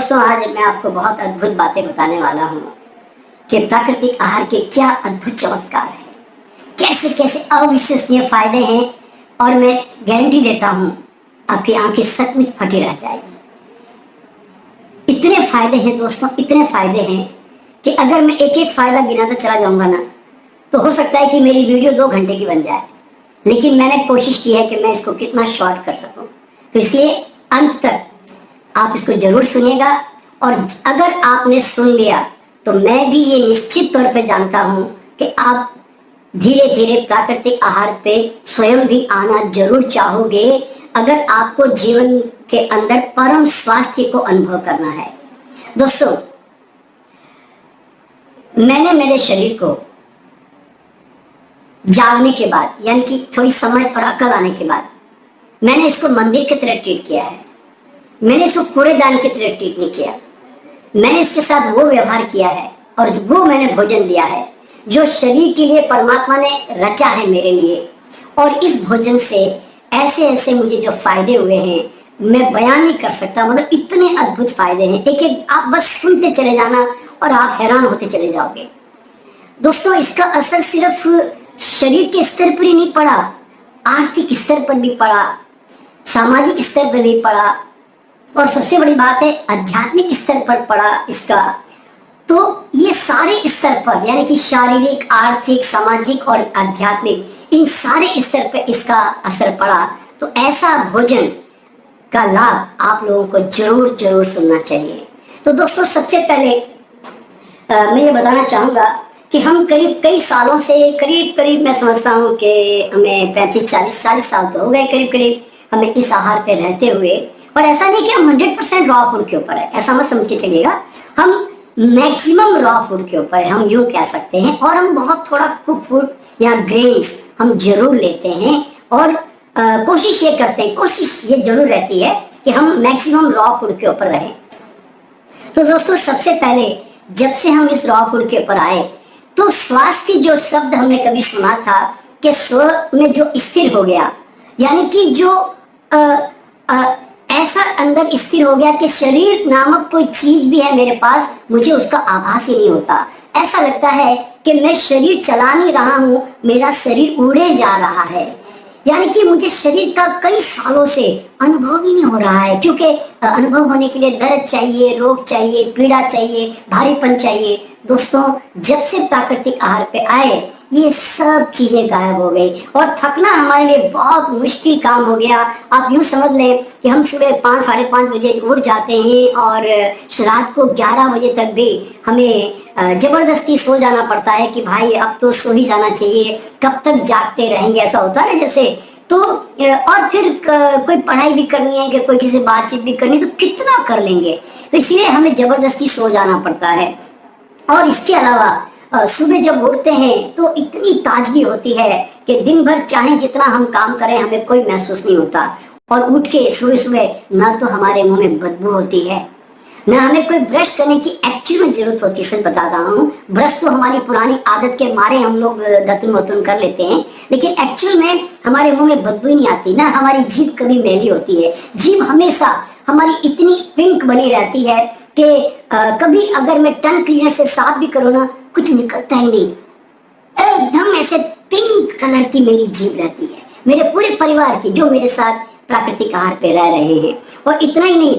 दोस्तों, आज मैं आपको बहुत अद्भुत बातें बताने वाला हूँ कि प्राकृतिक आहार के क्या अद्भुत चमत्कार है, कैसे कैसे अविश्वसनीय फायदे हैं। और मैं गारंटी देता हूँ आपकी आंखें सचमुच फटी रह जाएगी। इतने फायदे हैं दोस्तों, इतने फायदे हैं कि अगर मैं एक एक फायदा गिनाता चला जाऊंगा ना, तो हो सकता है कि मेरी वीडियो 2 घंटे की बन जाए। लेकिन मैंने कोशिश की है कि मैं इसको कितना शॉर्ट कर सकूं, तो इसलिए अंत तक आप इसको जरूर सुनिएगा। और अगर आपने सुन लिया तो मैं भी ये निश्चित तौर पे जानता हूं कि आप धीरे धीरे प्राकृतिक आहार पे स्वयं भी आना जरूर चाहोगे, अगर आपको जीवन के अंदर परम स्वास्थ्य को अनुभव करना है। दोस्तों, मैंने मेरे शरीर को जागने के बाद, यानी कि थोड़ी समझ और अकल आने के बाद, मैंने इसको मंदिर की तरह ट्रीट किया है। मैंने इसको कूड़ेदान की तरह ट्रीट नहीं किया। मैंने इसके साथ वो व्यवहार किया है और वो मैंने भोजन दिया है जो शरीर के लिए परमात्मा ने रचा है मेरे लिए। और इस भोजन से ऐसे ऐसे मुझे जो फायदे हुए हैं मैं बयान नहीं कर सकता। मतलब इतने अद्भुत फायदे हैं, एक एक आप बस सुनते चले जाना और आप हैरान होते चले जाओगे। दोस्तों, इसका असर सिर्फ शरीर के स्तर पर ही नहीं पड़ा, आर्थिक स्तर पर भी पड़ा, सामाजिक स्तर पर भी पड़ा, और सबसे बड़ी बात है आध्यात्मिक स्तर पर पड़ा इसका। तो ये सारे स्तर पर, यानी कि शारीरिक, आर्थिक, सामाजिक और आध्यात्मिक, इन सारे स्तर पर इसका असर पड़ा। तो ऐसा भोजन का लाभ आप लोगों को जरूर जरूर सुनना चाहिए। तो दोस्तों, सबसे पहले मैं ये बताना चाहूँगा कि हम करीब कई सालों से, करीब मैं समझता हूँ कि हमें 35-40 साल तो हो गए करीब हमें इस आहार पे रहते हुए। और ऐसा नहीं कि हम 100% रॉ फूड के ऊपर है, ऐसा मत समझ के चलिएगा। हम मैक्सिमम रॉ फूड के ऊपर है, हम यूँ कह सकते हैं। और हम बहुत थोड़ा कुक फूड या ग्रेन्स हम जरूर लेते हैं। और कोशिश ये करते हैं, कोशिश ये जरूर रहती है कि हम मैक्सिमम रॉ फूड के ऊपर रहें। तो दोस्तों, सबसे पहले जब से हम इस रॉ फूड के ऊपर आए, तो स्वास्थ्य जो शब्द हमने कभी सुना था कि स्व में जो स्थिर हो गया, यानी कि जो ऐसा अंदर स्थिर हो गया कि शरीर नामक कोई चीज भी है मेरे पास, मुझे उसका आभास ही नहीं होता। ऐसा लगता है कि मैं शरीर चला नहीं रहा हूँ, मेरा शरीर उड़े जा रहा है। यानी कि मुझे शरीर का कई सालों से अनुभव ही नहीं हो रहा है, क्योंकि अनुभव होने के लिए दर्द चाहिए, रोग चाहिए, पीड़ा चाहिए, भारीपन चाहिए। दोस्तों, जब से प्राकृतिक आहार पे आए ये सब चीजें गायब हो गई और थकना हमारे लिए बहुत मुश्किल काम हो गया। आप यूँ समझ लें कि हम सुबह 5-5:30 बजे उठ जाते हैं और रात को 11 बजे तक भी हमें जबरदस्ती सो जाना पड़ता है कि भाई अब तो सो ही जाना चाहिए, कब तक जागते रहेंगे, ऐसा होता है जैसे। तो और फिर कोई पढ़ाई भी करनी है कि कोई किसी से बातचीत भी करनी है, तो कितना कर लेंगे। तो इसलिए हमें जबरदस्ती सो जाना पड़ता है। और इसके अलावा सुबह जब उठते हैं तो इतनी ताजगी होती है कि दिन भर चाहे जितना हम काम करें हमें कोई महसूस नहीं होता। और उठ के सुबह सुबह ना तो हमारे मुंह में बदबू होती है, ना हमें कोई ब्रश करने की एक्चुअल में जरूरत होती है। सच बता रहा हूँ, ब्रश तो हमारी पुरानी आदत के मारे हम लोग दतुन वतुन कर लेते हैं, लेकिन एक्चुअल में हमारे मुंह में बदबू नहीं आती, ना हमारी जीभ कभी मैली होती है। जीभ हमेशा हमारी इतनी पिंक बनी रहती है कि कभी अगर मैं टंग क्लीनर से साफ भी करूँ ना, कुछ निकलता ही नहीं, एकदम ऐसे पिंक कलर की मेरी जीभ रहती है। मेरे पूरे परिवार की जो मेरे साथ प्राकृतिक आहार पे रह रहे हैं। और इतना ही नहीं,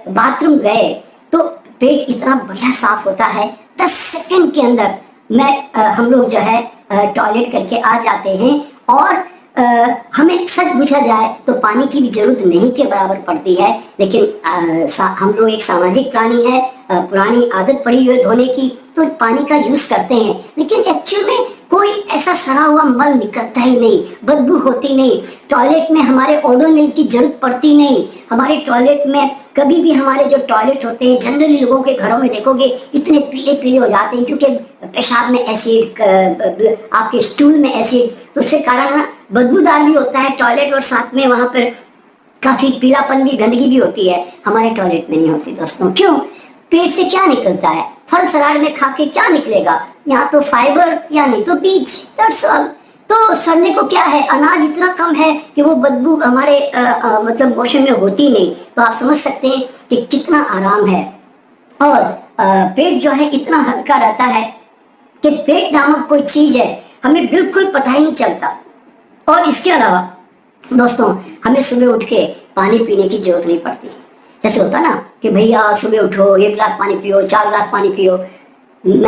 बाथरूम गए तो पेट इतना बढ़िया साफ होता है, 10 सेकंड के अंदर हम लोग जो है टॉयलेट करके आ जाते हैं। और हमें सच पूछा जाए तो पानी की भी जरूरत नहीं के बराबर पड़ती है। लेकिन हम लोग एक सामाजिक प्राणी है, पुरानी आदत पड़ी हुई धोने की, तो पानी का यूज करते हैं। लेकिन एक्चुअल में कोई ऐसा सड़ा हुआ मल निकलता ही नहीं, बदबू होती नहीं। टॉयलेट में हमारे ओडोनिल की जरूरत पड़ती नहीं। हमारे टॉयलेट में कभी भी, हमारे जो टॉयलेट होते हैं जनरली लोगों के घरों में देखोगे इतने पीले पीले हो जाते हैं, क्योंकि पेशाब में एसिड, आपके स्टूल में एसिड, तो उससे कारण बदबूदार भी होता है टॉयलेट, और साथ में वहां पर काफी पीलापन भी, गंदगी भी होती है। हमारे टॉयलेट में नहीं होती दोस्तों। क्यों? पेट से क्या निकलता है? फल सलाद में खा के क्या निकलेगा? यहाँ तो फाइबर या नहीं तो बीज, दैट्स ऑल। तो सड़ने को क्या है, अनाज इतना कम है कि वो बदबू हमारे मतलब मोशन में होती नहीं। तो आप समझ सकते हैं कि कितना आराम है। और पेट जो है इतना हल्का रहता है कि पेट नामक कोई चीज है हमें बिल्कुल पता ही नहीं चलता। और इसके अलावा दोस्तों हमें सुबह उठ के पानी पीने की जरूरत नहीं पड़ती। जैसे होता ना कि भैया सुबह उठो 1 गिलास पानी पियो, 4 गिलास पानी पियो।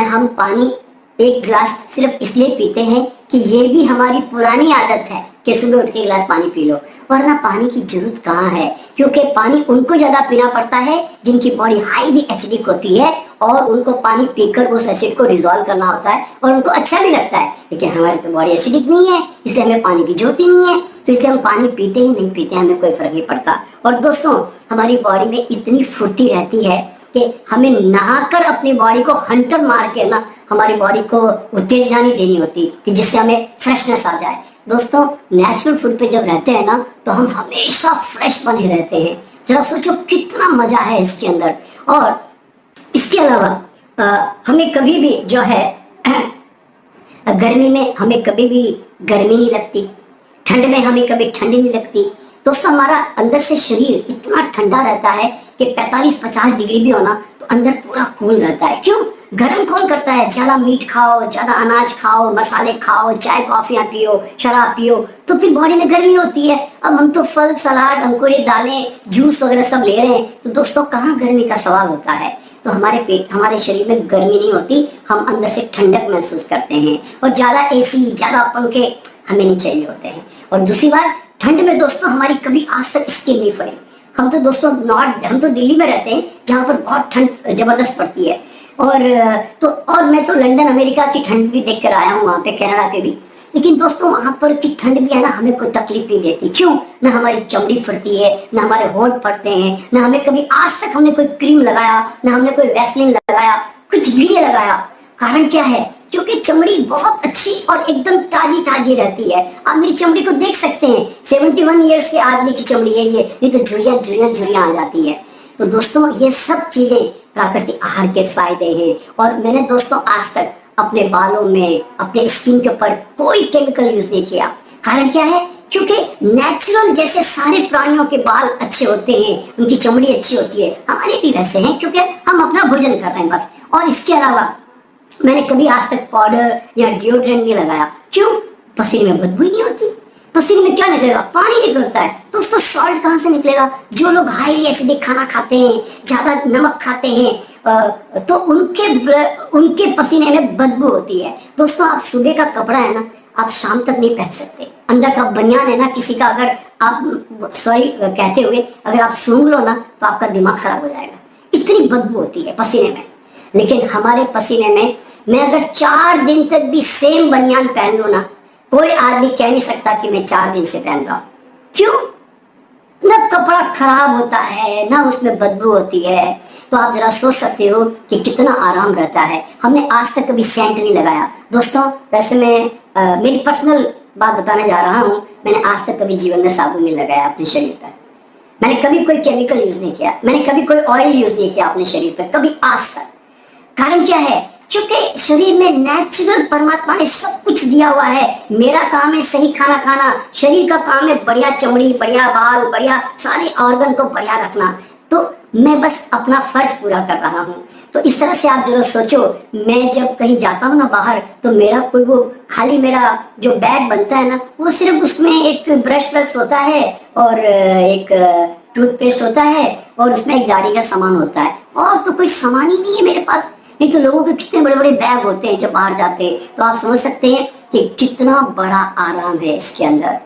हम पानी 1 गिलास सिर्फ इसलिए पीते हैं कि ये भी हमारी पुरानी आदत है कि सुबह उठ के 1 गिलास पानी पी लो, वरना पानी की जरूरत कहाँ है। क्योंकि पानी उनको ज्यादा पीना पड़ता है जिनकी बॉडी हाईली एसिडिक होती है और उनको पानी पीकर उस एसिड को डिजोल्व करना होता है और उनको अच्छा भी लगता है। लेकिन हमारी तो बॉडी एसिडिक नहीं है, इसलिए हमें पानी की जरूरत ही नहीं है। तो इसलिए हम पानी पीते ही नहीं पीते, हमें कोई फर्क नहीं पड़ता। और दोस्तों हमारी बॉडी में इतनी फुर्ती रहती है कि हमें नहाकर अपनी बॉडी को हंटर मार के ना हमारी बॉडी को उत्तेजना नहीं देनी होती कि जिससे हमें फ्रेशनेस आ जाए। दोस्तों नेचुरल फूड पे जब रहते हैं ना तो हम हमेशा फ्रेश बने रहते हैं। जरा सोचो कितना मजा है इसके अंदर। और इसके अलावा हमें कभी भी जो है गर्मी में हमें कभी भी गर्मी नहीं लगती, ठंड में हमें कभी ठंडी नहीं लगती। दोस्तों हमारा अंदर से शरीर इतना ठंडा रहता है कि 45-50 डिग्री भी होना तो अंदर पूरा कूल रहता है। क्यों? गर्म कौन करता है? ज्यादा मीट खाओ, ज्यादा अनाज खाओ, मसाले खाओ, चाय कॉफियाँ पियो, शराब पियो, तो फिर बॉडी में गर्मी होती है। अब हम तो फल सलाद अंकुरी दालें जूस वगैरह सब ले रहे हैं, तो दोस्तों कहाँ गर्मी का सवाल होता है। तो हमारे शरीर में गर्मी नहीं होती, हम अंदर से ठंडक महसूस करते हैं। और ज्यादा एसी ज्यादा पंखे हमें नहीं चाहिए होते हैं। और दूसरी बात, ठंड में दोस्तों हमारी कभी आज तक स्किन नहीं फटी। हम तो दोस्तों हम तो दिल्ली में रहते हैं जहाँ पर बहुत ठंड जबरदस्त पड़ती है। और मैं तो लंदन अमेरिका की ठंड भी देख कर आया हूँ, वहाँ पे कनाडा के भी। लेकिन दोस्तों वहाँ पर की ठंड भी है ना हमें कोई तकलीफ नहीं देती। क्यों? ना हमारी चमड़ी फटती है, ना हमारे होंठ फटते हैं, ना हमें कभी आज तक हमने कोई क्रीम लगाया, ना हमने कोई वैसलीन लगाया, कुछ भी नहीं लगाया। कारण क्या है? क्योंकि चमड़ी बहुत अच्छी और एकदम ताजी ताजी रहती है। आप मेरी चमड़ी को देख सकते हैं, 71 ईयर्स के आदमी की चमड़ी है ये, नहीं तो झुर्रियां आ जाती है। तो दोस्तों ये सब चीजें प्राकृतिक आहार के फायदे हैं। और मैंने दोस्तों आज तक अपने बालों में, अपने स्किन के ऊपर कोई केमिकल यूज नहीं किया। कारण क्या है? क्योंकि नेचुरल जैसे सारे प्राणियों के बाल अच्छे होते हैं, उनकी चमड़ी अच्छी होती है, हमारे भी वैसे हैं, क्योंकि हम अपना भोजन कर रहे हैं बस। और इसके अलावा मैंने कभी आज तक पाउडर या डिओड्रेंट नहीं लगाया। क्यों? पसीने में बदबू ही नहीं होती। पसीने में क्या निकलेगा? पानी निकलता है। तो उसको सॉल्ट कहाँ से निकलेगा? जो लोग हाईली एसिडिक खाना खाते हैं, ज्यादा नमक खाते हैं, तो उनके पसीने में बदबू होती है। दोस्तों आप सुबह का कपड़ा है ना आप शाम तक नहीं पहन सकते। अंदर का बनियान है ना किसी का, अगर आप कहते हुए अगर आप सूंघ लो ना तो आपका दिमाग खराब हो जाएगा, इतनी बदबू होती है पसीने में। लेकिन हमारे पसीने में मैं अगर 4 दिन तक भी सेम बनियान पहन लूं ना, कोई आदमी कह नहीं सकता कि मैं 4 दिन से पहन रहा हूं। क्यों? ना कपड़ा खराब होता है, ना उसमें बदबू होती है। तो आप जरा सोच सकते हो कि कितना आराम रहता है। हमने आज तक कभी सेंट नहीं लगाया। दोस्तों वैसे मैं मेरी पर्सनल बात बताने जा रहा हूँ, मैंने आज तक कभी जीवन में साबुन नहीं लगाया अपने शरीर पर। मैंने कभी कोई केमिकल यूज नहीं किया, मैंने कभी कोई ऑयल यूज नहीं किया अपने शरीर पर, कभी आज तक। कारण क्या है? क्योंकि शरीर में नेचुरल परमात्मा ने सब कुछ दिया हुआ है। मेरा काम है सही खाना खाना, शरीर का काम है बढ़िया चमड़ी, बढ़िया बाल, बढ़िया सारे ऑर्गन को बढ़िया रखना। तो मैं बस अपना फर्ज पूरा कर रहा हूँ। तो इस तरह से आप जरूर सोचो, मैं जब कहीं जाता हूँ ना बाहर, तो मेरा कोई वो खाली मेरा जो बैग बनता है ना, वो सिर्फ उसमें एक ब्रश होता है और एक टूथपेस्ट होता है और उसमें एक गाड़ी का सामान होता है, और तो कोई सामान ही नहीं है मेरे पास। नहीं तो लोगों के कितने बड़े बड़े बैग होते हैं जब बाहर जाते हैं। तो आप समझ सकते हैं कि कितना बड़ा आराम है इसके अंदर।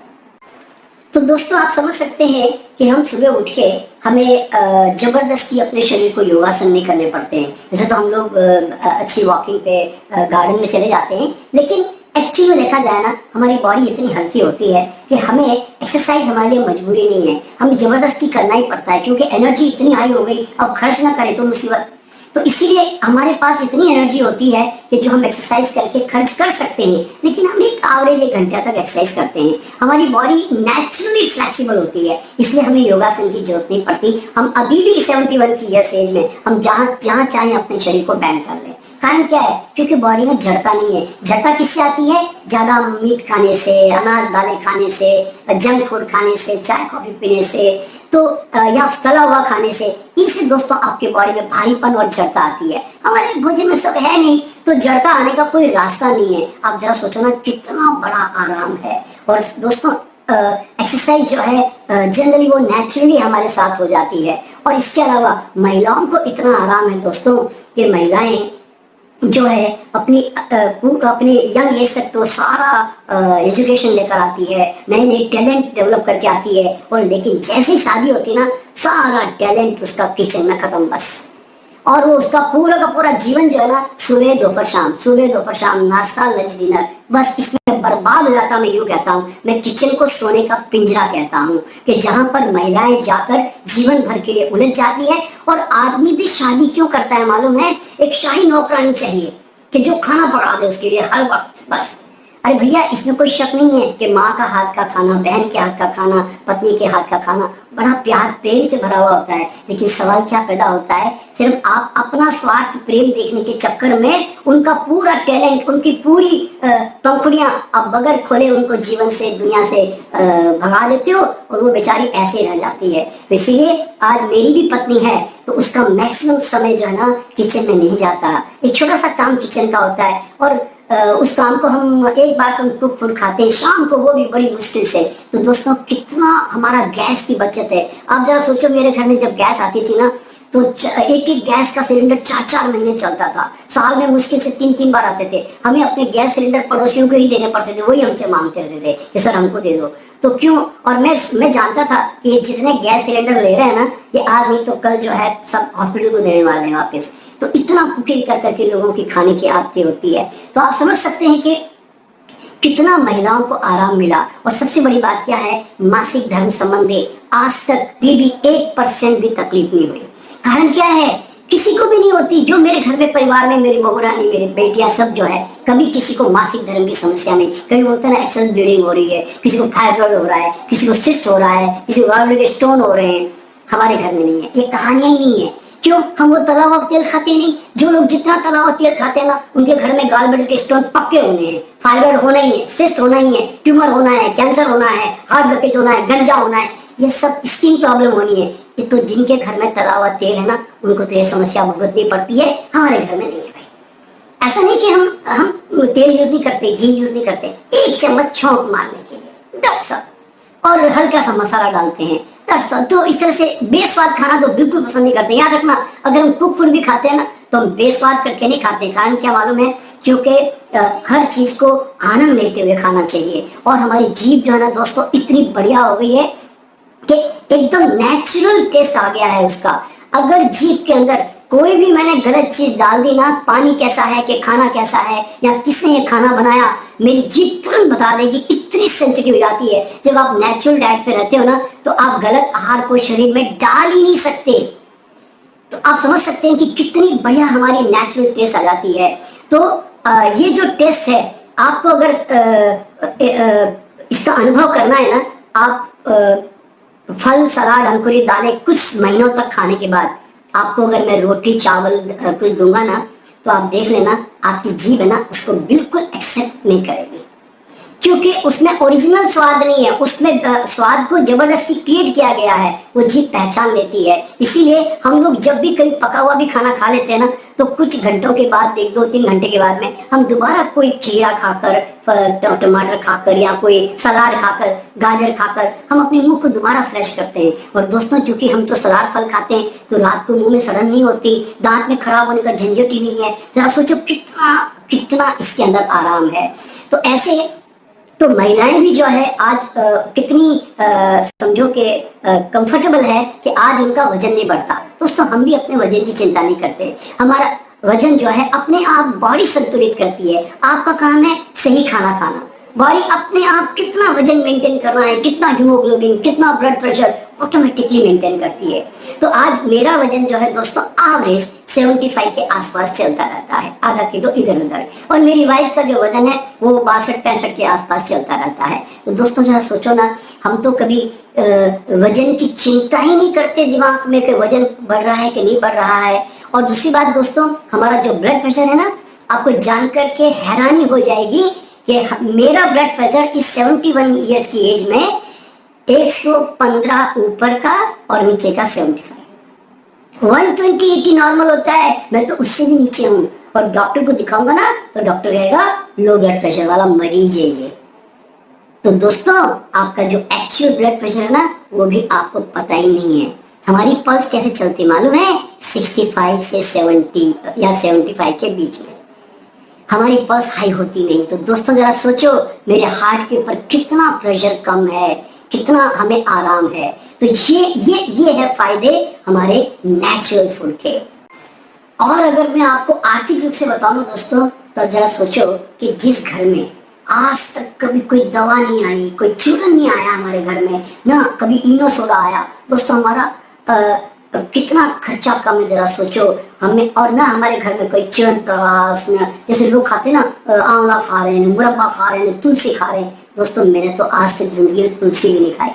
तो दोस्तों आप समझ सकते हैं कि हम सुबह उठ के हमें जबरदस्ती अपने शरीर को योगासन नहीं करने पड़ते हैं। जैसे तो हम लोग अच्छी वॉकिंग पे गार्डन में चले जाते हैं, लेकिन एक्चुअली में देखा जाए ना हमारी बॉडी इतनी हल्की होती है कि हमें एक्सरसाइज हमारे लिए मजबूरी नहीं है, हमें जबरदस्ती करना ही पड़ता है। क्योंकि एनर्जी इतनी हाई हो गई, अब खर्च ना करें तो मुसीबत। तो इसीलिए हमारे पास इतनी एनर्जी होती है कि जो हम एक्सरसाइज करके खर्च कर सकते हैं। लेकिन हम एक एवरेज 1 घंटे तक एक्सरसाइज करते हैं। हमारी बॉडी नेचुरली फ्लेक्सिबल होती है, इसलिए हमें योगासन की जरूरत नहीं पड़ती। हम अभी भी 71 की ईयर्स एज में हम जहाँ चाहें अपने शरीर को बैंड कर लें। कारण क्या है? क्योंकि बॉडी में जड़ता नहीं है। जड़ता किससे आती है? ज्यादा मीट खाने से, अनाज दालें खाने से, जंक फूड खाने से, चाय कॉफी पीने से, तो या तला हुआ खाने से। इनसे दोस्तों आपके बॉडी में भारीपन और जड़ता आती है। हमारे भोजन में सब है नहीं, तो जड़ता आने का कोई रास्ता नहीं है। आप जरा सोचो ना, कितना बड़ा आराम है। और दोस्तों एक्सरसाइज जो है जनरली वो नेचुरली हमारे साथ हो जाती है। और इसके अलावा महिलाओं को इतना आराम है दोस्तों कि महिलाएं जो है अपनी यंग एज तक तो सारा एजुकेशन लेकर आती है, नए नए टैलेंट डेवलप करके आती है, और लेकिन जैसे शादी होती ना, सारा टैलेंट उसका किचन में खत्म बस। और वो उसका पूरा का पूरा जीवन जो है ना, सुबह दोपहर शाम नाश्ता लंच डिनर, बस इसमें बर्बाद हो जाता। मैं यूँ कहता हूँ, मैं किचन को सोने का पिंजरा कहता हूँ, कि जहाँ पर महिलाएं जाकर जीवन भर के लिए उलझ जाती है। और आदमी भी शादी क्यों करता है मालूम है? एक शाही नौकरानी चाहिए कि जो खाना पका दे उसके लिए हर वक्त बस। अरे भैया, इसमें कोई शक नहीं है कि माँ का हाथ का खाना, बहन के हाथ का खाना, पत्नी के हाथ का खाना बड़ा प्यार प्रेम से भरा हुआ होता है। लेकिन सवाल क्या पैदा होता है? सिर्फ आप अपना स्वार्थ प्रेम देखने के चक्कर में उनका पूरा टैलेंट, उनकी पूरी पंखुड़ियां आप बगैर खोले उनको जीवन से, दुनिया से भगा देते हो, और वो बेचारी ऐसे रह जाती है। तो इसीलिए आज मेरी भी पत्नी है, तो उसका मैक्सिमम समय जो है ना किचन में नहीं जाता। एक छोटा सा काम किचन का होता है, और उस काम को हम एक बार हम कुक फूड खाते हैं शाम को, वो भी बड़ी मुश्किल से। तो दोस्तों कितना हमारा गैस की बचत है। आप जरा सोचो, मेरे घर में जब गैस आती थी ना, तो एक एक गैस का सिलेंडर 4-4 महीने चलता था। साल में मुश्किल से 3-3 बार आते थे। हमें अपने गैस सिलेंडर पड़ोसियों को ही देने पड़ते थे, वही हमसे मांगते रहते थे कि सर हमको दे दो। तो क्यों? और मैं जानता था कि ये जितने गैस सिलेंडर ले रहे हैं ना, ये आज नहीं तो कल जो है सब हॉस्पिटल को देने वाले हैं वापस। तो इतना कुकिंग कर करके लोगों की खाने की आदतें होती है। तो आप समझ सकते हैं कि कितना महिलाओं को आराम मिला। और सबसे बड़ी बात क्या है? मासिक धर्म संबंधी आज तक भी 1% भी तकलीफ नहीं हुई। कारण क्या है? किसी को भी नहीं होती। जो मेरे घर में परिवार में मेरी बहू रानी, मेरी बेटियां सब जो है, कभी किसी को मासिक धर्म की समस्या नहीं। कभी बोलते हैं ना एक्सेस ब्लीडिंग हो रही है, किसी को थायराइड हो रहा है, किसी को सिस्ट हो रहा है, किसी को गॉल के स्टोन हो रहे हैं। हमारे घर में नहीं है, ये कहानियां ही नहीं है। क्यों? हम वो तला हुआ तेल खाते नहीं। जो लोग जितना तला हुआ तेल खाते हैं ना, उनके घर में गाल ब्लड के स्टोन पक्के होने हैं, थायराइड होना ही है, सिस्ट होना ही है, ट्यूमर होना है, कैंसर होना है, हार्ट ब्लॉकेज होना है, गंजा होना है, ये सब स्किन प्रॉब्लम होनी है। तो जिनके घर में तला हुआ तेल है ना, उनको तो ये समस्या भुगतनी पड़ती है। हमारे घर में नहीं है भाई। ऐसा नहीं कि हम तेल यूज नहीं करते, घी यूज नहीं करते, 1 चम्मच छौंक मारने के लिए दरअसल, और हल्का सा मसाला डालते हैं दरअसल। तो इस तरह से बेस्वाद खाना तो बिल्कुल पसंद नहीं करते। याद रखना, अगर हम कुक फूड भी खाते हैं ना, तो हम बेस्वाद करके नहीं खाते। कारण क्या मालूम है? क्योंकि हर चीज को आनंद लेते हुए खाना चाहिए। और हमारी जीभ जो है ना दोस्तों, इतनी बढ़िया हो गई है कि एकदम नेचुरल टेस्ट आ गया है उसका। अगर जीभ के अंदर कोई भी मैंने गलत चीज डाल दी ना, पानी कैसा है कि खाना कैसा है या किसने ये खाना बनाया, मेरी जीभ तुरंत बता देगी। इतनी सेंसिटिव हो जाती है। जब आप नेचुरल डाइट पे रहते हो ना, तो आप गलत आहार को शरीर में डाल ही नहीं सकते। तो आप समझ सकते हैं कि कितनी बढ़िया हमारी नेचुरल टेस्ट आ जाती है। तो ये जो टेस्ट है, आपको अगर इसका अनुभव करना है ना, आप फल सलाद अंकुरित दालें कुछ महीनों तक खाने के बाद आपको अगर मैं रोटी चावल कुछ दूंगा ना, तो आप देख लेना आपकी जीभ है ना, उसको बिल्कुल एक्सेप्ट नहीं करेगी। क्योंकि उसमें ओरिजिनल स्वाद नहीं है, उसमें स्वाद को जबरदस्ती क्रिएट किया गया है, वो जीभ पहचान लेती है। इसीलिए हम लोग जब भी कभी पका हुआ भी खाना खा लेते हैं ना, तो कुछ घंटों के बाद, 1-2-3 घंटे के बाद में हम दोबारा कोई खीरा खाकर, टमाटर खाकर या कोई सलाद खाकर, गाजर खाकर हम अपने मुंह को दोबारा फ्रेश करते हैं। और दोस्तों, चूंकि हम तो सलाद फल खाते हैं, तो रात को मुंह में सड़न नहीं होती, दांत में खराब होने का झंझट ही नहीं है। जरा सोचो कितना कितना इसके अंदर आराम है। तो ऐसे तो महिलाएं भी जो है आज कितनी समझो कि कंफर्टेबल है कि आज उनका वजन नहीं बढ़ता। दोस्तों, हम भी अपने वजन की चिंता नहीं करते। हमारा वजन जो है अपने आप बॉडी संतुलित करती है। आपका काम है सही खाना खाना। बॉडी अपने आप कितना वजन मेंटेन करना है, कितना हीमोग्लोबिन, कितना ब्लड प्रेशर ऑटोमेटिकली मेंटेन करती है। तो आज मेरा वजन जो है दोस्तों एवरेज 75 के आसपास चलता रहता है, आधा किलो इधर उधर। और मेरी वाइफ का जो वजन है वो 62-65 के आसपास चलता रहता है। तो दोस्तों जरा सोचो ना, हम तो कभी वजन की चिंता ही नहीं करते दिमाग में कि वजन बढ़ रहा है कि नहीं बढ़ रहा है। और दूसरी बात दोस्तों, हमारा जो ब्लड प्रेशर है ना, आपको जानकर के हैरानी हो जाएगी कि मेरा ब्लड प्रेशर इस 71 ईयर्स की एज में 115 ऊपर का और नीचे का 75। 120/80 नॉर्मल होता है, मैं तो उससे भी नीचे हूँ। और डॉक्टर को दिखाऊंगा ना तो डॉक्टर कहेगा लो ब्लड प्रेशर वाला मरीज है ये। तो दोस्तों, आपका जो एक्चुअल ब्लड प्रेशर है ना, वो भी आपको पता ही नहीं है। हमारी पल्स कैसे चलती मालूम है? 65 से 70 या 75 के बीच में हमारी पल्स हाई होती नहीं। तो दोस्तों जरा सोचो, मेरे हार्ट के ऊपर कितना प्रेशर कम है, कितना हमें आराम है। तो ये है फायदे हमारे नेचुरल फूड के। और अगर मैं आपको आर्थिक रूप से बताऊं दोस्तों, तो जरा सोचो कि जिस घर में आज तक कभी कोई दवा नहीं आई, कोई चूरन नहीं आया हमारे घर में, ना कभी इनो सोडा आया, दोस्तों हमारा कितना खर्चा कम है। जरा सोचो हमें, और ना हमारे घर में कोई च्यवनप्राश, जैसे लोग खाते ना, आंवला खा रहे हैं, मुरब्बा खा रहे हैं, तुलसी खा रहे हैं। दोस्तों मैंने तो आज तक जिंदगी में तुलसी भी नहीं खाई,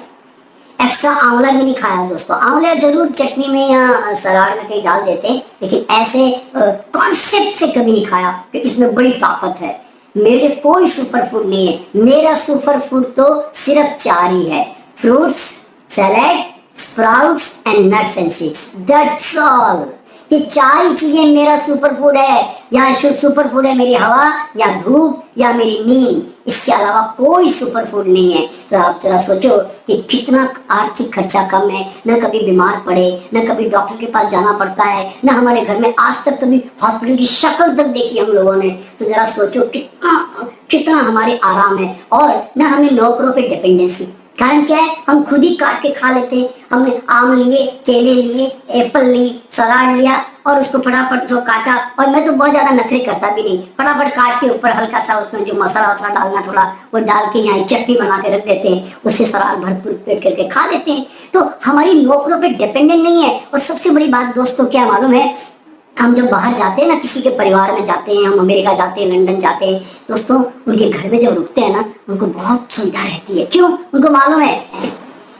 एक्स्ट्रा आंवला भी नहीं खाया दोस्तों। आंवला जरूर चटनी में या सलाद में कहीं डाल देते हैं, लेकिन ऐसे कॉन्सेप्ट से कभी नहीं खाया कि इसमें बड़ी ताकत है। मेरे कोई सुपर फूड नहीं है, मेरा सुपर फूड तो सिर्फ 4 ही है, fruits, salad, sprouts and nuts and seeds, that's all. ये 4 ही चीजें मेरा सुपर फूड है। या सुपर फूड है मेरी हवा या धूप या मेरी नींद, इसके अलावा कोई सुपर फूड नहीं है। तो आप जरा सोचो कि कितना आर्थिक खर्चा कम है, न कभी बीमार पड़े, न कभी डॉक्टर के पास जाना पड़ता है, न हमारे घर में आज तक कभी हॉस्पिटल की शक्ल तक देखी हम लोगों ने। तो जरा सोचो कितना हमारे आराम है, और न हमें नौकरों पे डिपेंडेंसी। कारण क्या है? हम खुद ही काट के खा लेते हैं। हमने आम लिए, केले लिए, एप्पल ली, सलाद लिया और उसको फटाफट तो काटा। और मैं तो बहुत ज्यादा नखरे करता भी नहीं, फटाफट काट के ऊपर हल्का सा उसमें जो मसाला वसाला डालना थोड़ा वो डाल के यहाँ चटनी बना के रख देते हैं, उससे सलाद भरपूर पेट करके खा लेते हैं। तो हमारी नौकरों पे डिपेंडेंट नहीं है। और सबसे बड़ी बात दोस्तों क्या मालूम है, हम जब बाहर जाते हैं ना, किसी के परिवार में जाते हैं, हम अमेरिका जाते हैं, लंदन जाते हैं दोस्तों, उनके घर में जब रुकते हैं ना, उनको बहुत सुविधा रहती है। क्यों? उनको मालूम है।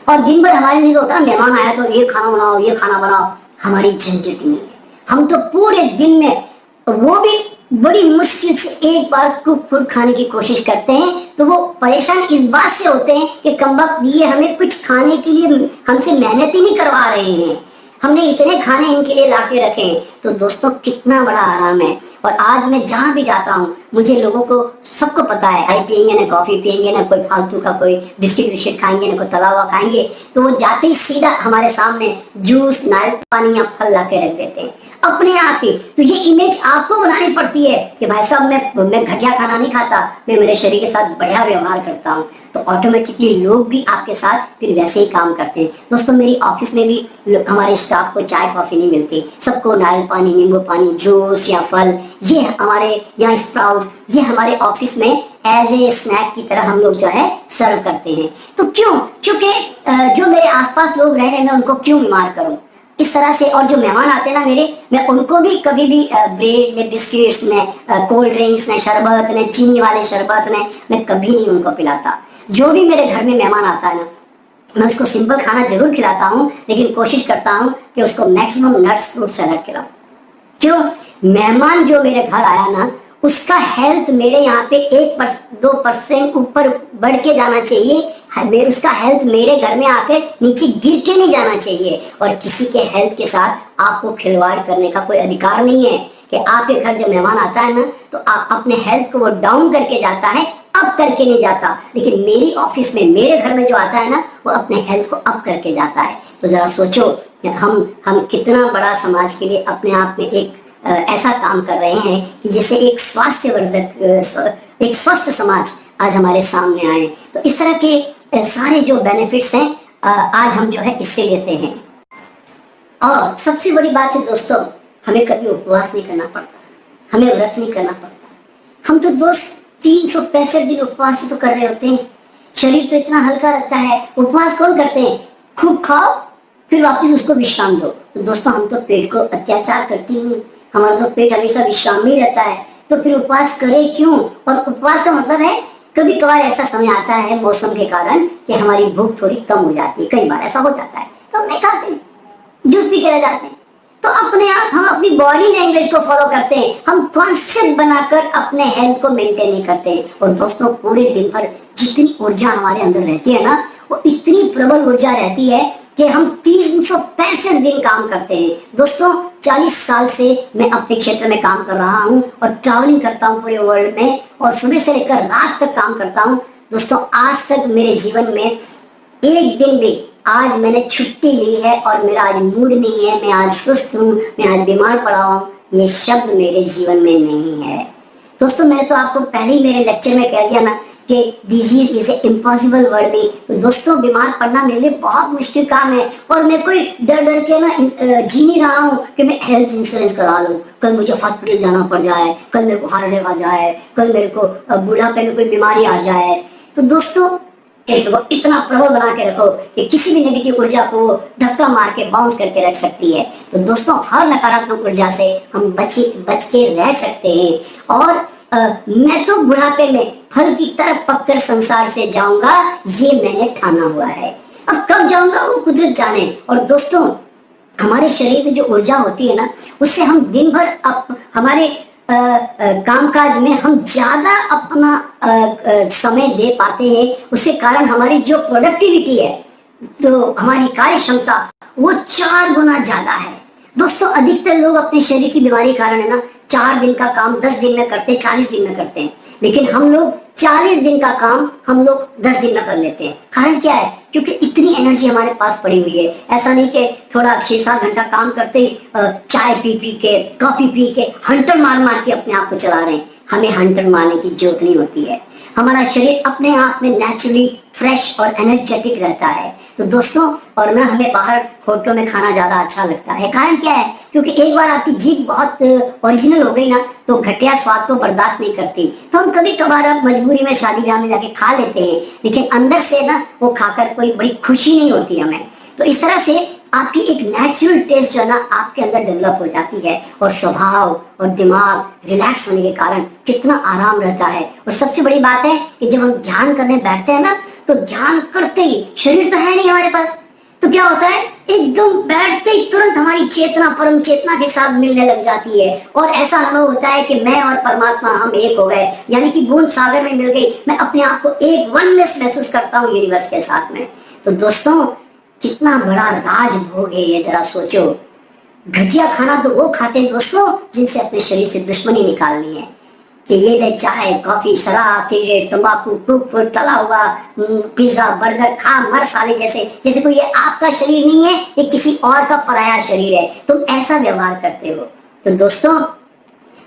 और दिन भर हमारे लिए होता है, मेहमान आया तो ये खाना बनाओ, ये खाना बनाओ, हमारी झंझट नहीं है। हम तो पूरे दिन में, वो भी बड़ी मुश्किल से एक बार कुक फूड खाने की कोशिश करते हैं, तो वो परेशान इस बात से होते हैं कि कमबख्त ये हमें कुछ खाने के लिए हमसे मेहनत ही नहीं करवा रहे हैं, हमने इतने खाने इनके लिए लाके रखे हैं। तो दोस्तों कितना बड़ा आराम है। और आज मैं जहाँ भी जाता हूँ, मुझे लोगों को सबको पता है, चाय पियेंगे ना कॉफी पियेंगे ना कोई फालतू का कोई बिस्किट विस्किट खाएंगे ना कोई तला हुआ खाएंगे, तो वो जाते ही सीधा हमारे सामने जूस, नारियल पानी या फल ला के रख देते हैं अपने आप ही। तो ये इमेज आपको बनानी पड़ती है कि भाई साहब मैं घटिया खाना नहीं खाता, मैं मेरे शरीर के साथ बढ़िया व्यवहार करता हूँ। तो ऑटोमेटिकली लोग भी आपके साथ फिर वैसे ही काम करते हैं। दोस्तों मेरी ऑफिस में भी हमारे स्टाफ को चाय कॉफी नहीं मिलती, सबको नारियल पानी, नींबू पानी, जूस या फल, ये हमारे यहाँ स्प्राउट, ये हमारे ऑफिस में एज ए स्नैक की तरह हम लोग जो है सर्व करते हैं। तो क्यों? क्योंकि जो मेरे आसपास लोग रह रहे हैं, मैं उनको क्यों बीमार करूं इस तरह से। और जो मेहमान आते हैं ना मेरे, मैं उनको भी कभी भी ब्रेड में, बिस्किट्स में, कोल्ड ड्रिंक्स में, शरबत में, चीनी वाले शरबत में, मैं कभी नहीं उनको पिलाता। जो भी मेरे घर में मेहमान आता है ना, मैं उसको सिंपल खाना जरूर खिलाता हूँ, लेकिन कोशिश करता हूँ कि उसको मैक्सिमम नट्स, फ्रूट, सैलेड खिलाऊं। क्यों? मेहमान जो मेरे घर आया ना, उसका हेल्थ मेरे यहाँ पे 1-2% ऊपर बढ़ के जाना चाहिए। उसका हेल्थ मेरे घर में आके नीचे गिर के नहीं जाना चाहिए। और किसी के हेल्थ के साथ आपको खिलवाड़ करने का कोई अधिकार नहीं है कि आपके घर जब मेहमान आता है ना, तो आप अपने हेल्थ को वो डाउन करके जाता है, अप करके नहीं जाता। लेकिन मेरी ऑफिस में, मेरे घर में जो आता है ना, वो अपने हेल्थ को अप करके जाता है। तो जरा सोचो हम कितना बड़ा समाज के लिए अपने आप में एक ऐसा काम कर रहे हैं कि जिससे एक स्वास्थ्यवर्धक, एक स्वस्थ समाज आज हमारे सामने आए। तो इस तरह के सारे जो बेनिफिट्स हैं आज हम जो है इससे लेते हैं। और सबसे बड़ी बात है दोस्तों, हमें कभी उपवास नहीं करना पड़ता, हमें व्रत नहीं करना पड़ता। हम तो दोस्त 365 दिन उपवास तो कर रहे होते हैं। शरीर तो इतना हल्का रहता है। उपवास कौन करते हैं? खूब खाओ फिर वापस उसको विश्राम दो। तो दोस्तों हम तो पेट को अत्याचार करते ही, हमारा तो पेट हमेशा विश्राम में ही रहता है। तो फिर उपवास करें क्यों? और उपवास का मतलब है, कभी कभार ऐसा समय आता है मौसम के कारण कि हमारी भूख थोड़ी कम हो जाती है, कई बार ऐसा हो जाता है, तो हम नहीं खाते, जूस पी के रह जाते हैं। तो अपने आप हम अपनी बॉडी लैंग्वेज को फॉलो करते हैं, हम कॉन्सेप्ट बनाकर अपने हेल्थ को मेंटेन नहीं करते। और दोस्तों पूरे दिन भर जितनी ऊर्जा हमारे अंदर रहती है ना, वो इतनी प्रबल ऊर्जा रहती है कि हम 365 दिन काम करते हैं। दोस्तों 40 साल से मैं अपने क्षेत्र में काम कर रहा हूँ और ट्रैवलिंग करता हूँ पूरे वर्ल्ड में, और सुबह से लेकर रात तक काम करता हूँ। दोस्तों आज तक मेरे जीवन में एक दिन भी आज मैंने छुट्टी ली है और मेरा आज मूड नहीं है, मैं आज सुस्त हूँ, मैं आज बीमार पड़ा हूँ, ये शब्द मेरे जीवन में नहीं है। दोस्तों मैंने तो आपको पहले ही मेरे लेक्चर में कह दिया ना कि disease is a impossible word में। तो दोस्तों बीमार पड़ना मेरे लिए बहुत मुश्किल काम है, और मैं कोई डर डर के ना जी नहीं रहा हूँ कि मैं हेल्थ इंश्योरेंस करा लूँ, कल मुझे हॉस्पिटल जाना पड़ जाए, कल मेरे को हार्ट अटैक आ जाए, कल मेरे को बुढ़ापे में कोई बीमारी आ जाए। तो दोस्तों तो इतना प्रबल बना के रखो कि किसी भी नेगेटिव ऊर्जा को धक्का मार के बाउंस करके रख सकती है। तो दोस्तों हर नकारात्मक ऊर्जा से हम बच के रह सकते हैं। और मैं तो बुढ़ापे में फल की तरह पककर संसार से जाऊंगा, ये मैंने ठाना हुआ है। अब कब जाऊंगा वो कुदरत जाने। और दोस्तों हमारे शरीर में जो ऊर्जा होती है ना, उससे हम दिन भर हमारे कामकाज में हम ज्यादा अपना समय दे पाते हैं। उसके कारण हमारी जो प्रोडक्टिविटी है, तो हमारी कार्य क्षमता वो 4 गुना ज्यादा है। दोस्तों अधिकतर लोग अपने शरीर की बीमारी के कारण है ना 4 दिन का काम 10 दिन में करते हैं, 40 दिन में करते हैं, लेकिन हम लोग 40 दिन का काम हम लोग 10 दिन में कर लेते हैं। कारण क्या है? क्योंकि इतनी एनर्जी हमारे पास पड़ी हुई है। ऐसा नहीं कि थोड़ा 6-7 घंटा काम करते ही चाय पी के, कॉफी पी के, हंटर मार के अपने आप को चला रहे हैं। हमें हंटर मारने की जरूरत नहीं होती है। हमारा शरीर अपने आप में नेचुरली फ्रेश और एनर्जेटिक रहता है। तो दोस्तों और ना हमें बाहर होटलों में खाना ज्यादा अच्छा लगता है। कारण क्या है? क्योंकि एक बार आपकी जीभ बहुत ओरिजिनल हो गई ना, तो घटिया स्वाद को बर्दाश्त नहीं करती। तो हम कभी कभार अब मजबूरी में शादी ब्याह में जाके खा लेते हैं, लेकिन अंदर से ना वो खाकर कोई बड़ी खुशी नहीं होती हमें। तो इस तरह से आपकी एक नेचुरल टेस्ट जो है ना आपके अंदर डेवलप हो जाती है, और स्वभाव और दिमाग रिलैक्स होने के कारण कितना आराम रहता है। और सबसे बड़ी बात है कि जब हम ध्यान करने बैठते हैं ना, तो ध्यान करते ही शरीर तो है नहीं हमारे पास, तो क्या होता है एकदम बैठते ही तुरंत हमारी चेतना परम चेतना के साथ मिलने लग जाती है, और ऐसा अनुभव होता है कि मैं और परमात्मा हम एक हो गए, यानी कि बूंद सागर में मिल गई। मैं अपने आप को एक वननेस महसूस करता हूँ यूनिवर्स के साथ में। तो दोस्तों कितना बड़ा राजभोग है ये, जरा सोचो। घटिया खाना तो वो खाते हैं दोस्तों जिनसे अपने शरीर से दुश्मनी निकालनी है, कि ये ले चाय कॉफी शराब सिगरेट तंबाकू कुकपुर तला हुआ पिज्जा बर्गर खा मर साले, जैसे कोई ये आपका शरीर नहीं है, ये किसी और का पराया शरीर है, तुम ऐसा व्यवहार करते हो। तो दोस्तों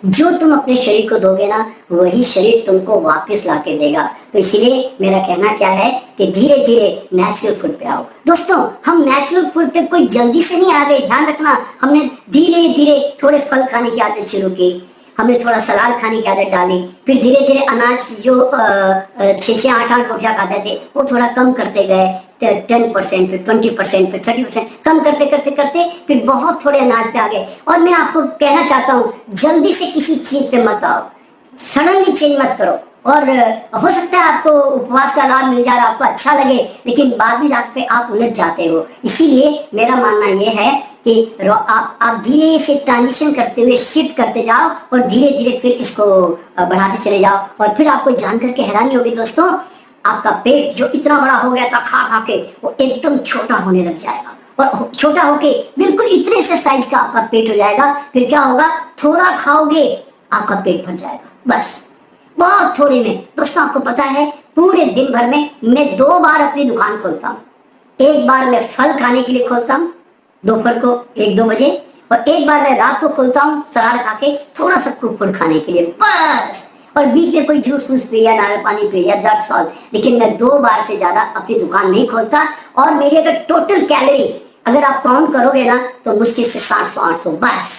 जो तुम अपने शरीर को दोगे ना, वही शरीर तुमको वापस लाके देगा। तो इसीलिए मेरा कहना क्या है कि धीरे धीरे नेचुरल फूड पे आओ। दोस्तों हम नेचुरल फूड पे कोई जल्दी से नहीं आ गए, ध्यान रखना। हमने धीरे धीरे थोड़े फल खाने की आदत शुरू की, हमने थोड़ा सलाद खाने की आदत डाली, फिर धीरे धीरे अनाज जो 6-8 रोटियां खाते थे वो थोड़ा कम करते गए, 10%, फिर 20%, फिर 30%, कम करते करते करते फिर बहुत थोड़े अनाज पे आ गए। और मैं आपको कहना चाहता हूँ जल्दी से किसी चीज पे मत आओ, सडनली चेंज मत करो। और हो सकता है आपको उपवास का लाभ मिल जाए, आपको अच्छा लगे, लेकिन बाद में जाकर आप उलझ जाते हो। इसीलिए मेरा मानना यह है कि आप धीरे से ट्रांजिशन करते हुए शिफ्ट करते जाओ, और धीरे धीरे फिर इसको बढ़ाते चले जाओ। और फिर आपको जानकर के हैरानी होगी दोस्तों, आपका पेट जो इतना बड़ा हो गया था खा खा के, वो एकदम छोटा होने लग जाएगा, और छोटा होके बिल्कुल इतने से साइज का आपका पेट हो जाएगा। फिर क्या होगा, थोड़ा खाओगे आपका पेट भर जाएगा, बस बहुत थोड़े में। दोस्तों आपको पता है पूरे दिन भर में मैं 2 बार अपनी दुकान खोलता हूँ। एक बार मैं फल खाने के लिए खोलता हूँ दोपहर को 1-2 बजे, और एक बार मैं रात को खोलता हूँ सलाद खा के थोड़ा सा कुकुर खाने के लिए, बस। और बीच में कोई जूस वूस पी लिया, नारियल पानी पी लिया, दैट्स ऑल। लेकिन मैं 2 बार से ज्यादा अपनी दुकान नहीं खोलता। और मेरी अगर टोटल कैलोरी अगर आप काउंट करोगे ना, तो मुश्किल से 700-800 बस।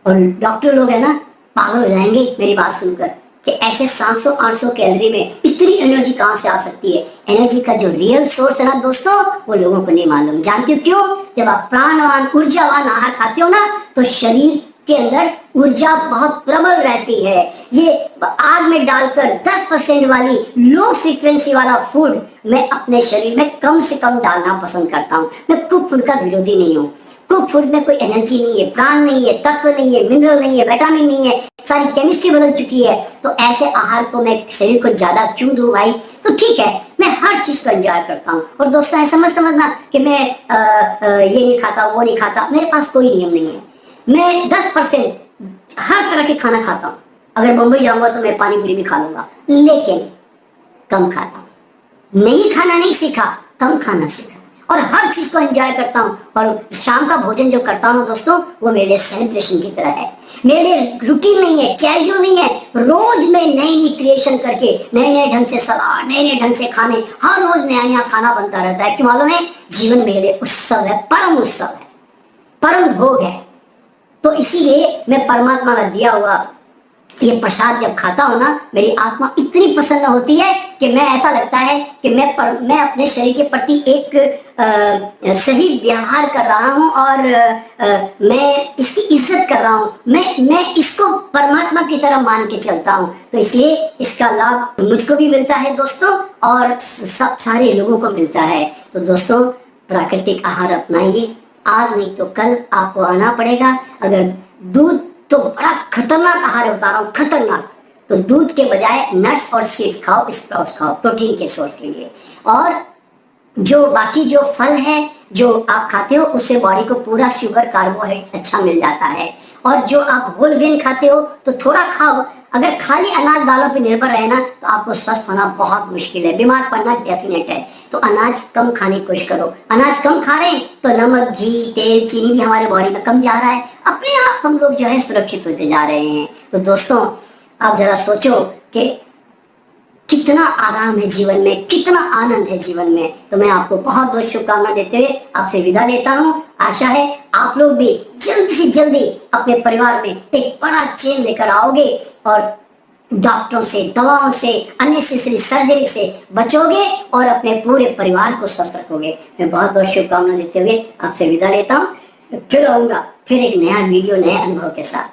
और डॉक्टर लोग है ना पागल हो जाएंगे मेरी बात सुनकर कि ऐसे 700-800 कैलोरी में इतनी एनर्जी कहाँ से आ सकती है। एनर्जी का जो रियल सोर्स है ना दोस्तों, वो लोगों को नहीं मालूम। जानते हो क्यों? जब आप प्राणवान ऊर्जावान आहार खाते हो ना, तो शरीर के अंदर ऊर्जा बहुत प्रबल रहती है। ये आग में डालकर 10% वाली लो फ्रीक्वेंसी वाला फूड मैं अपने शरीर में कम से कम डालना पसंद करता हूँ। मैं कुक फूड का विरोधी नहीं हूँ। कुक फूड में कोई एनर्जी नहीं है, प्राण नहीं है, तत्व नहीं है, मिनरल नहीं है, विटामिन नहीं है, सारी केमिस्ट्री बदल चुकी है। तो ऐसे आहार को मैं शरीर को ज्यादा क्यों दूं भाई? तो ठीक है, मैं हर चीज को एंजॉय करता हूँ। और दोस्तों ऐसा मत समझना कि मैं ये नहीं खाता, वो नहीं खाता। मेरे पास कोई नियम नहीं है। मैं 10% हर तरह के खाना खाता हूँ। अगर मुंबई जाऊंगा तो मैं पानी पूरी भी खा लूंगा, लेकिन कम खाता हूँ। नहीं खाना नहीं सीखा, कम खाना सीखा। और हर चीज को एंजॉय करता हूँ। और शाम का भोजन जो करता हूँ दोस्तों, वो मेरे लिए सेलिब्रेशन की तरह है। मेरे लिए रूटीन नहीं है, कैजुअल नहीं है। रोज मैं नई नई क्रिएशन करके, नए नए ढंग से सलाद, नए नए ढंग से खाने, हर रोज नया नया खाना बनता रहता है। क्यों मालूम है? जीवन मेरे लिए उत्सव है, परम उत्सव है, परम भोग है। तो इसीलिए मैं परमात्मा का दिया हुआ ये प्रसाद जब खाता हूँ ना, मेरी आत्मा इतनी प्रसन्न होती है कि मैं, ऐसा लगता है कि मैं अपने शरीर के प्रति एक सही व्यवहार कर रहा हूँ और मैं इसकी इज्जत कर रहा हूँ। मैं इसको परमात्मा की तरह मान के चलता हूँ। तो इसलिए इसका लाभ मुझको भी मिलता है दोस्तों, और सब सारे लोगों को मिलता है। तो दोस्तों, प्राकृतिक आहार अपनाइए। आज नहीं तो कल आपको आना पड़ेगा। अगर दूध तो बड़ा खतरनाक आहार बता रहा हूँ, खतरनाक। तो दूध के बजाय नट्स और सीड्स खाओ, स्प्राउट्स खाओ प्रोटीन के सोर्स के लिए। और जो बाकी जो फल है जो आप खाते हो, उससे बॉडी को पूरा शुगर, कार्बोहाइड्रेट अच्छा मिल जाता है। और जो आप होल ग्रेन खाते हो तो थोड़ा खाओ। अगर खाली अनाज दालों पे निर्भर रहे ना, तो आपको स्वस्थ होना बहुत मुश्किल है, बीमार पड़ना डेफिनेट है। तो अनाज कम खाने की कोशिश करो। अनाज कम खा रहे हैं तो नमक, घी, तेल, चीनी भी हमारे बॉडी में कम जा रहा है। अपने आप हम लोग जो है सुरक्षित होते जा रहे हैं। तो दोस्तों, आप जरा सोचो कि कितना आराम है जीवन में, कितना आनंद है जीवन में। तो मैं आपको बहुत बहुत शुभकामना देते हुए आपसे विदा लेता हूँ। आशा है आप लोग भी जल्दी से जल्दी अपने परिवार में एक बड़ा चेंज लेकर आओगे और डॉक्टरों से, दवाओं से, अननेसेसरी सर्जरी से बचोगे और अपने पूरे परिवार को स्वस्थ रखोगे। मैं बहुत बहुत शुभकामना देते हुए आपसे विदा लेता हूँ। फिर आऊंगा, फिर एक नया वीडियो, नए अनुभव के साथ।